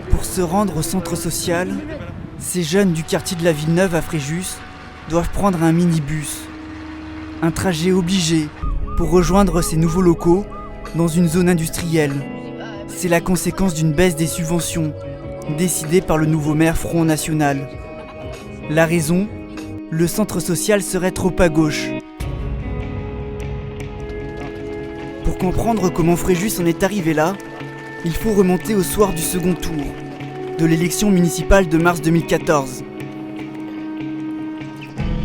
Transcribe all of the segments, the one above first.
Pour se rendre au centre social, ces jeunes du quartier de la Villeneuve à Fréjus doivent prendre un minibus. Un trajet obligé pour rejoindre ces nouveaux locaux dans une zone industrielle. C'est la conséquence d'une baisse des subventions décidée par le nouveau maire Front National. La raison ? Le centre social serait trop à gauche. Pour comprendre comment Fréjus en est arrivé là, il faut remonter au soir du second tour de l'élection municipale de mars 2014.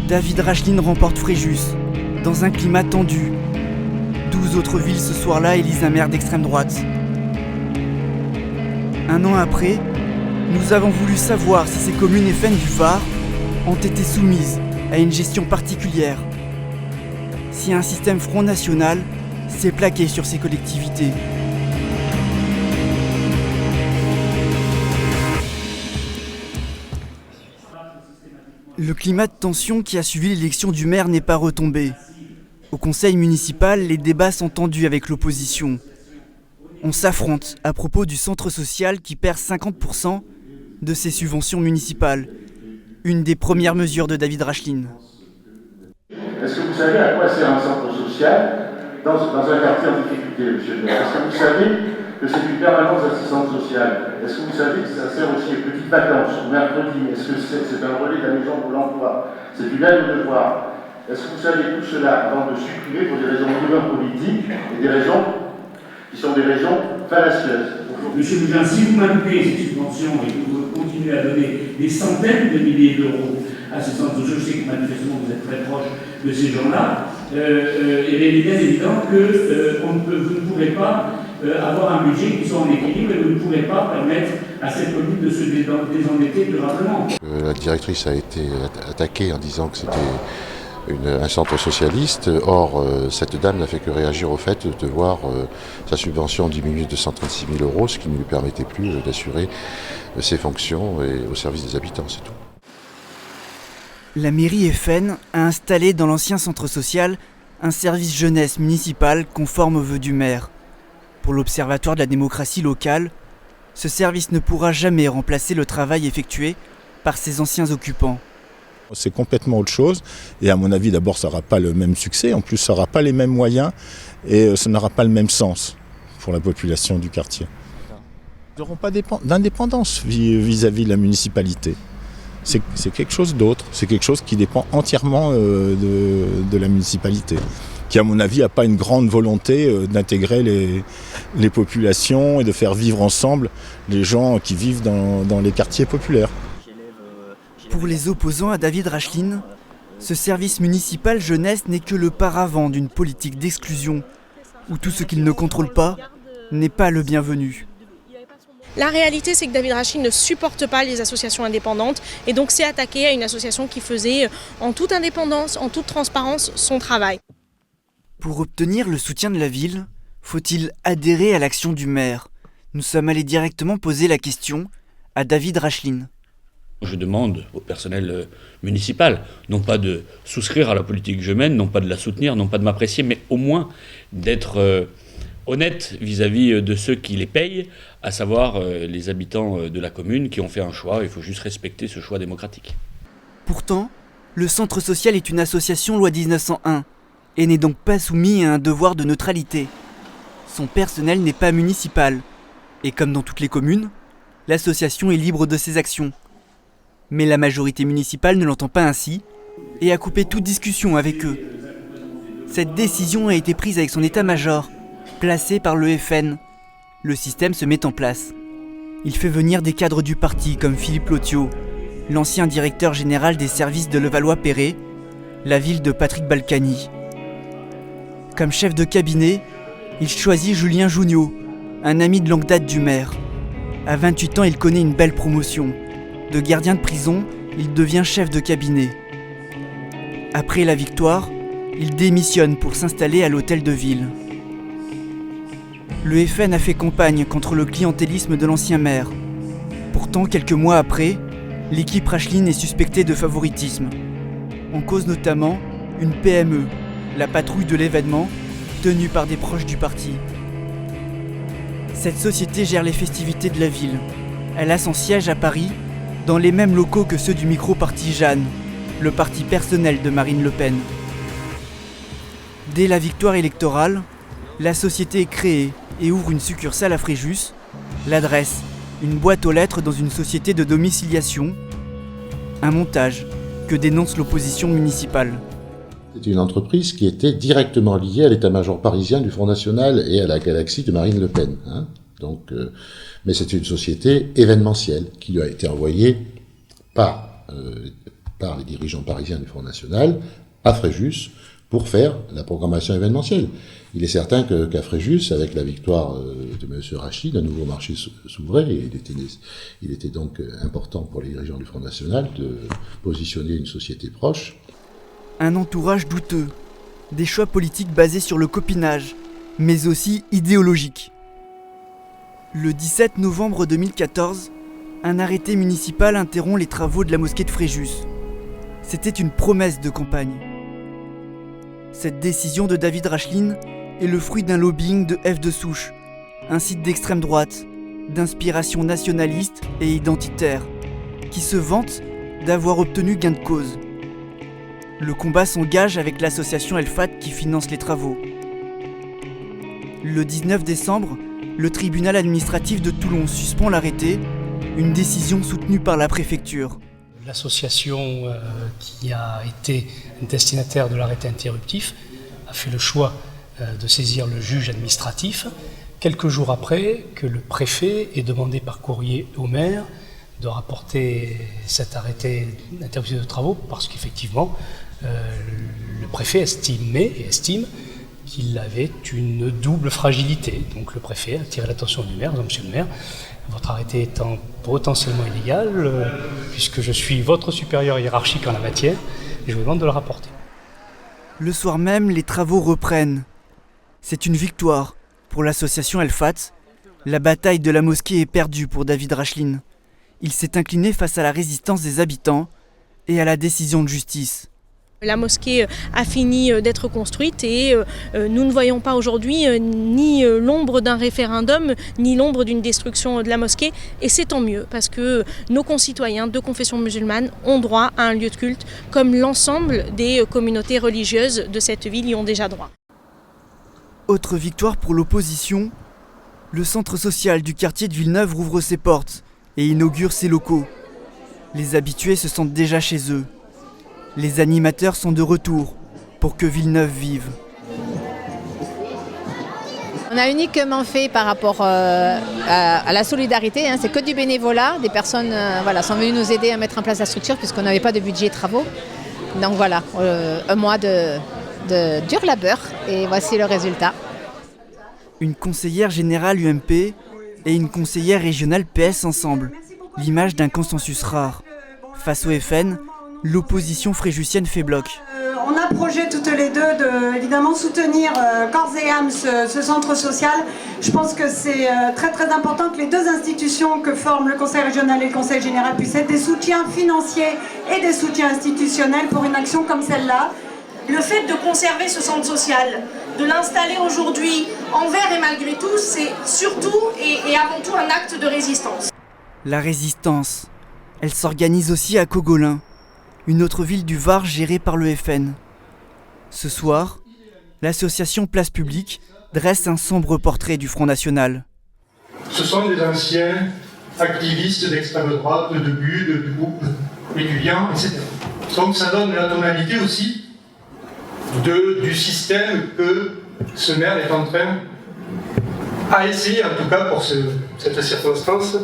David Racheline remporte Fréjus dans un climat tendu. 12 autres villes ce soir-là élisent un maire d'extrême droite. Un an après, nous avons voulu savoir si ces communes FN du Var ont été soumises à une gestion particulière. Si un système Front National s'est plaqué sur ces collectivités. Le climat de tension qui a suivi l'élection du maire n'est pas retombé. Au conseil municipal, les débats sont tendus avec l'opposition. On s'affronte à propos du centre social qui perd 50% de ses subventions municipales. Une des premières mesures de David Racheline. Est-ce que vous savez à quoi sert un centre social dans un quartier en difficulté, monsieur le maire? Est-ce que vous savez que c'est une permanence d'assistance sociale? Est-ce que vous savez que ça sert aussi aux petites vacances, au mercredi? Est-ce que c'est un relais de la maison pour l'emploi? C'est une aide au devoir. Est-ce que vous savez tout cela avant de supprimer pour des raisons purement politiques et des raisons qui sont des raisons fallacieuses? Monsieur Bougin, si vous maintenez ces subventions et que vous continuez à donner des centaines de milliers d'euros à ces centres sociaux, je sais que manifestement vous êtes très proche de ces gens-là, il est bien évident que vous ne pourrez pas avoir un budget qui soit en équilibre et vous ne pourrez pas permettre à cette commune de se désendetter durablement. La directrice a été attaquée en disant que c'était un centre socialiste. Or, cette dame n'a fait que réagir au fait de voir sa subvention diminuer de 136 000 €, ce qui ne lui permettait plus d'assurer ses fonctions et au service des habitants, c'est tout. La mairie FN a installé dans l'ancien centre social un service jeunesse municipal conforme aux vœux du maire. Pour l'Observatoire de la démocratie locale, ce service ne pourra jamais remplacer le travail effectué par ses anciens occupants. C'est complètement autre chose et à mon avis d'abord ça n'aura pas le même succès, en plus ça n'aura pas les mêmes moyens et ça n'aura pas le même sens pour la population du quartier. Ils n'auront pas d'indépendance vis-à-vis de la municipalité. C'est quelque chose d'autre, c'est quelque chose qui dépend entièrement de la municipalité, qui à mon avis n'a pas une grande volonté d'intégrer les populations et de faire vivre ensemble les gens qui vivent dans les quartiers populaires. Pour les opposants à David Racheline, ce service municipal jeunesse n'est que le paravent d'une politique d'exclusion, où tout ce qu'il ne contrôle pas n'est pas le bienvenu. La réalité, c'est que David Racheline ne supporte pas les associations indépendantes et donc s'est attaqué à une association qui faisait en toute indépendance, en toute transparence, son travail. Pour obtenir le soutien de la ville, faut-il adhérer à l'action du maire? Nous sommes allés directement poser la question à David Racheline. Je demande au personnel municipal, non pas de souscrire à la politique que je mène, non pas de la soutenir, non pas de m'apprécier, mais au moins d'être honnête vis-à-vis de ceux qui les payent, à savoir les habitants de la commune qui ont fait un choix. Il faut juste respecter ce choix démocratique. Pourtant, le centre social est une association loi 1901 et n'est donc pas soumis à un devoir de neutralité. Son personnel n'est pas municipal et comme dans toutes les communes, l'association est libre de ses actions. Mais la majorité municipale ne l'entend pas ainsi et a coupé toute discussion avec eux. Cette décision a été prise avec son état-major, placé par le FN. Le système se met en place. Il fait venir des cadres du parti comme Philippe Lotio, l'ancien directeur général des services de Levallois-Perret, la ville de Patrick Balkany. Comme chef de cabinet, il choisit Julien Jougnot, un ami de longue date du maire. À 28 ans, il connaît une belle promotion. De gardien de prison, il devient chef de cabinet. Après la victoire, il démissionne pour s'installer à l'hôtel de ville. Le FN a fait campagne contre le clientélisme de l'ancien maire. Pourtant, quelques mois après, l'équipe Racheline est suspectée de favoritisme. On cause notamment une PME, la patrouille de l'événement, tenue par des proches du parti. Cette société gère les festivités de la ville. Elle a son siège à Paris, dans les mêmes locaux que ceux du micro-parti Jeanne, le parti personnel de Marine Le Pen. Dès la victoire électorale, la société est créée et ouvre une succursale à Fréjus. L'adresse, une boîte aux lettres dans une société de domiciliation. Un montage que dénonce l'opposition municipale. C'était une entreprise qui était directement liée à l'état-major parisien du Front National et à la galaxie de Marine Le Pen. Mais c'était une société événementielle qui lui a été envoyée par les dirigeants parisiens du Front National à Fréjus pour faire la programmation événementielle. Il est certain qu'à Fréjus, avec la victoire de M. Rachid, un nouveau marché s'ouvrait et il était donc important pour les dirigeants du Front National de positionner une société proche. Un entourage douteux, des choix politiques basés sur le copinage, mais aussi idéologiques. Le 17 novembre 2014, un arrêté municipal interrompt les travaux de la mosquée de Fréjus. C'était une promesse de campagne. Cette décision de David Racheline est le fruit d'un lobbying de F de Souche, un site d'extrême droite, d'inspiration nationaliste et identitaire, qui se vante d'avoir obtenu gain de cause. Le combat s'engage avec l'association El Fat qui finance les travaux. Le 19 décembre, le tribunal administratif de Toulon suspend l'arrêté, une décision soutenue par la préfecture. L'association qui a été destinataire de l'arrêté interruptif a fait le choix de saisir le juge administratif quelques jours après que le préfet ait demandé par courrier au maire de rapporter cet arrêté d'interruption de travaux parce qu'effectivement le préfet estime qu'il avait une double fragilité. Donc le préfet a attiré l'attention du maire, monsieur le maire, votre arrêté étant potentiellement illégal, puisque je suis votre supérieur hiérarchique en la matière, et je vous demande de le rapporter. Le soir même, les travaux reprennent. C'est une victoire pour l'association El Fat. La bataille de la mosquée est perdue pour David Racheline. Il s'est incliné face à la résistance des habitants et à la décision de justice. La mosquée a fini d'être construite et nous ne voyons pas aujourd'hui ni l'ombre d'un référendum, ni l'ombre d'une destruction de la mosquée. Et c'est tant mieux parce que nos concitoyens de confession musulmane ont droit à un lieu de culte comme l'ensemble des communautés religieuses de cette ville y ont déjà droit. Autre victoire pour l'opposition, le centre social du quartier de Villeneuve rouvre ses portes et inaugure ses locaux. Les habitués se sentent déjà chez eux. Les animateurs sont de retour pour que Villeneuve vive. On a uniquement fait par rapport à la solidarité, c'est que du bénévolat. Des personnes sont venues nous aider à mettre en place la structure puisqu'on n'avait pas de budget travaux. Donc voilà, un mois de dur labeur et voici le résultat. Une conseillère générale UMP et une conseillère régionale PS ensemble. L'image d'un consensus rare. Face au FN, l'opposition fréjussienne fait bloc. On a projet toutes les deux de évidemment soutenir corps et âme ce centre social. Je pense que c'est très très important que les deux institutions que forment le Conseil régional et le Conseil général puissent être des soutiens financiers et des soutiens institutionnels pour une action comme celle-là. Le fait de conserver ce centre social, de l'installer aujourd'hui envers et malgré tout, c'est surtout et avant tout un acte de résistance. La résistance, elle s'organise aussi à Cogolin, une autre ville du Var gérée par le FN. Ce soir, l'association Place Publique dresse un sombre portrait du Front National. Ce sont des anciens activistes d'extrême droite, de BUT, de groupes étudiants, etc. Donc ça donne la tonalité aussi du système que ce maire est en train, a essayé en tout cas pour cette circonstance,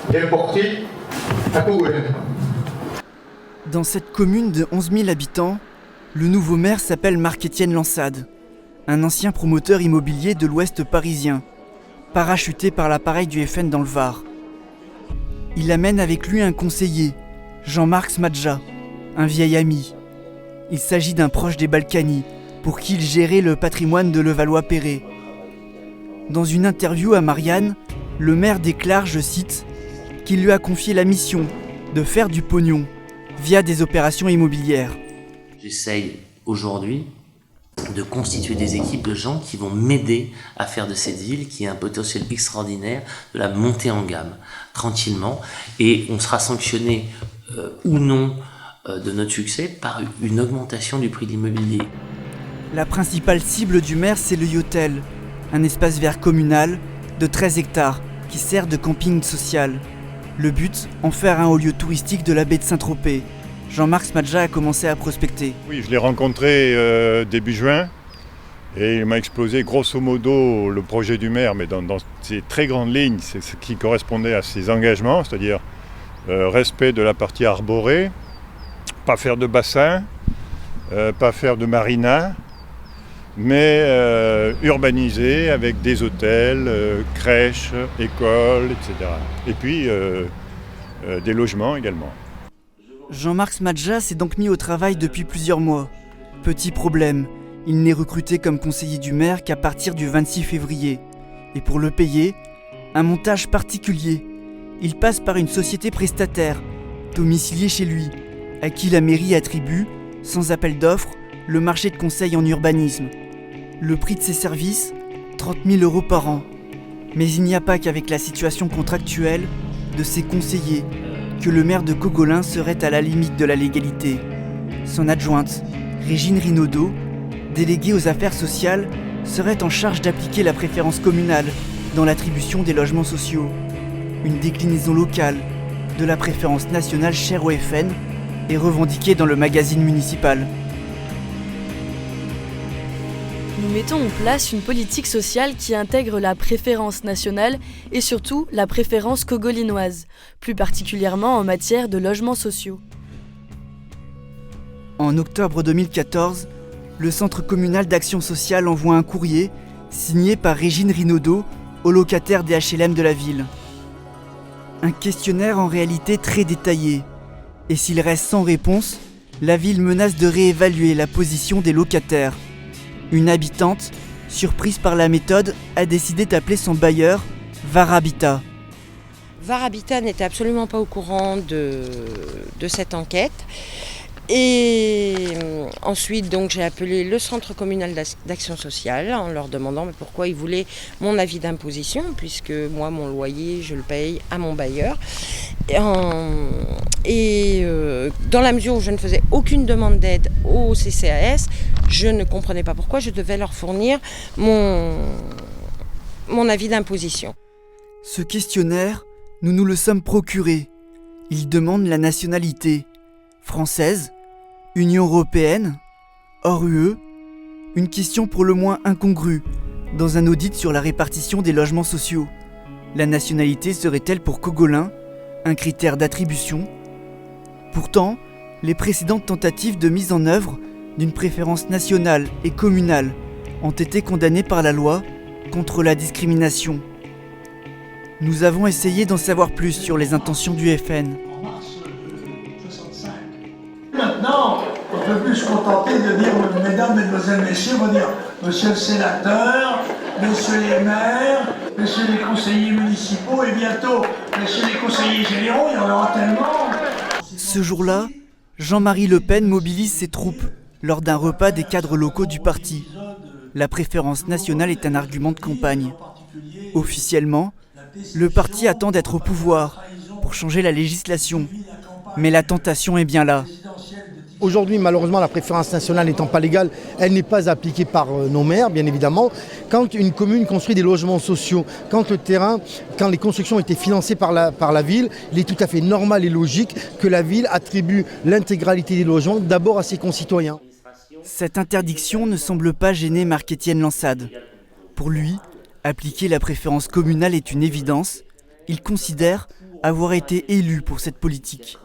d'importer à Cogolin. Dans cette commune de 11 000 habitants, le nouveau maire s'appelle Marc-Étienne Lansade, un ancien promoteur immobilier de l'ouest parisien, parachuté par l'appareil du FN dans le Var. Il amène avec lui un conseiller, Jean-Marc Smadja, un vieil ami. Il s'agit d'un proche des Balkany, pour qui il gérait le patrimoine de Levallois-Perret. Dans une interview à Marianne, le maire déclare, je cite, qu'il lui a confié la mission de faire du pognon via des opérations immobilières. J'essaye aujourd'hui de constituer des équipes de gens qui vont m'aider à faire de cette ville, qui a un potentiel extraordinaire, de la monter en gamme, tranquillement. Et on sera sanctionné ou non de notre succès par une augmentation du prix de l'immobilier. La principale cible du maire, c'est le Yotel, un espace vert communal de 13 hectares qui sert de camping social. Le but, en faire un haut lieu touristique de la baie de Saint-Tropez. Jean-Marc Smadja a commencé à prospecter. Oui, je l'ai rencontré début juin et il m'a exposé grosso modo le projet du maire, mais dans ses très grandes lignes, c'est ce qui correspondait à ses engagements, c'est-à-dire respect de la partie arborée, pas faire de bassin, pas faire de marina, mais urbaniser avec des hôtels, crèches, écoles, etc. Et puis des logements également. Jean-Marc Smadja s'est donc mis au travail depuis plusieurs mois. Petit problème, il n'est recruté comme conseiller du maire qu'à partir du 26 février. Et pour le payer, un montage particulier. Il passe par une société prestataire, domiciliée chez lui, à qui la mairie attribue, sans appel d'offres, le marché de conseil en urbanisme. Le prix de ses services, 30 000 € par an. Mais il n'y a pas qu'avec la situation contractuelle de ses conseillers que le maire de Cogolin serait à la limite de la légalité. Son adjointe, Régine Rinaudot, déléguée aux affaires sociales, serait en charge d'appliquer la préférence communale dans l'attribution des logements sociaux. Une déclinaison locale de la préférence nationale chère au FN et revendiquée dans le magazine municipal. Nous mettons en place une politique sociale qui intègre la préférence nationale et surtout la préférence cogolinoise, plus particulièrement en matière de logements sociaux. En octobre 2014, le Centre communal d'action sociale envoie un courrier signé par Régine Rinaudot aux locataires des HLM de la ville. Un questionnaire en réalité très détaillé. Et s'il reste sans réponse, la ville menace de réévaluer la position des locataires. Une habitante, surprise par la méthode, a décidé d'appeler son bailleur VAR Habitat. VAR Habitat n'était absolument pas au courant de cette enquête. Et ensuite, donc, j'ai appelé le Centre communal d'action sociale en leur demandant pourquoi ils voulaient mon avis d'imposition, puisque moi, mon loyer, je le paye à mon bailleur. Et dans la mesure où je ne faisais aucune demande d'aide au CCAS, je ne comprenais pas pourquoi je devais leur fournir mon avis d'imposition. Ce questionnaire, nous nous le sommes procuré. Il demande la nationalité française, Union européenne, hors UE, une question pour le moins incongrue dans un audit sur la répartition des logements sociaux. La nationalité serait-elle pour Cogolin un critère d'attribution ? Pourtant, les précédentes tentatives de mise en œuvre d'une préférence nationale et communale ont été condamnées par la loi contre la discrimination. Nous avons essayé d'en savoir plus sur les intentions du FN. Maintenant, on ne peut plus se contenter de dire, mesdames, mesdemoiselles, messieurs, on va dire monsieur le sénateur, messieurs les maires, messieurs les conseillers municipaux et bientôt messieurs les conseillers généraux, il y en aura tellement. Ce jour-là, Jean-Marie Le Pen mobilise ses troupes lors d'un repas des cadres locaux du parti. La préférence nationale est un argument de campagne. Officiellement, le parti attend d'être au pouvoir pour changer la législation. Mais la tentation est bien là. Aujourd'hui, malheureusement, la préférence nationale n'étant pas légale, elle n'est pas appliquée par nos maires, bien évidemment. Quand une commune construit des logements sociaux, quand les constructions ont été financées par la ville, il est tout à fait normal et logique que la ville attribue l'intégralité des logements d'abord à ses concitoyens. Cette interdiction ne semble pas gêner Marc-Étienne Lansade. Pour lui, appliquer la préférence communale est une évidence. Il considère avoir été élu pour cette politique.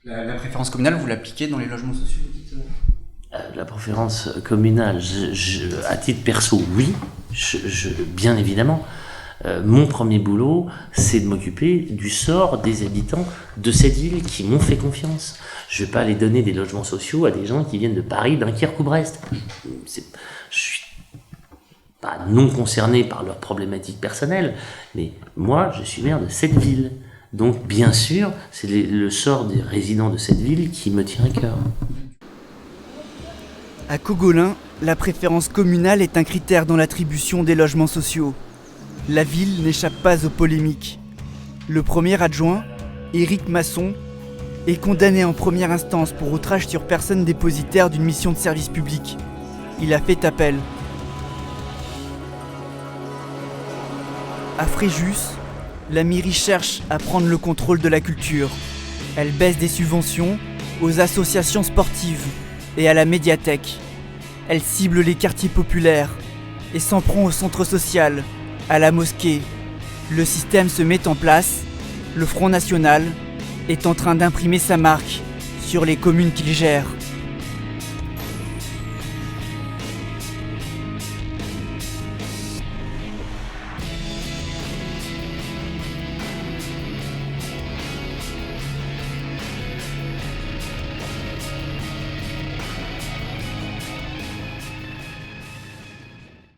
La préférence communale, vous l'appliquez dans les logements sociaux ? La préférence communale, à titre perso, oui, bien évidemment. Mon premier boulot, c'est de m'occuper du sort des habitants de cette ville qui m'ont fait confiance. Je ne vais pas aller donner des logements sociaux à des gens qui viennent de Paris, Dunkerque ou Brest. Je suis pas non concerné par leurs problématiques personnelles, mais moi, je suis maire de cette ville. Donc, bien sûr, c'est le sort des résidents de cette ville qui me tient à cœur. À Cogolin, la préférence communale est un critère dans l'attribution des logements sociaux. La ville n'échappe pas aux polémiques. Le premier adjoint, Éric Masson, est condamné en première instance pour outrage sur personne dépositaire d'une mission de service public. Il a fait appel. À Fréjus, la mairie cherche à prendre le contrôle de la culture. Elle baisse des subventions aux associations sportives et à la médiathèque. Elle cible les quartiers populaires et s'en prend au centre social, à la mosquée. Le système se met en place. Le Front National est en train d'imprimer sa marque sur les communes qu'il gère.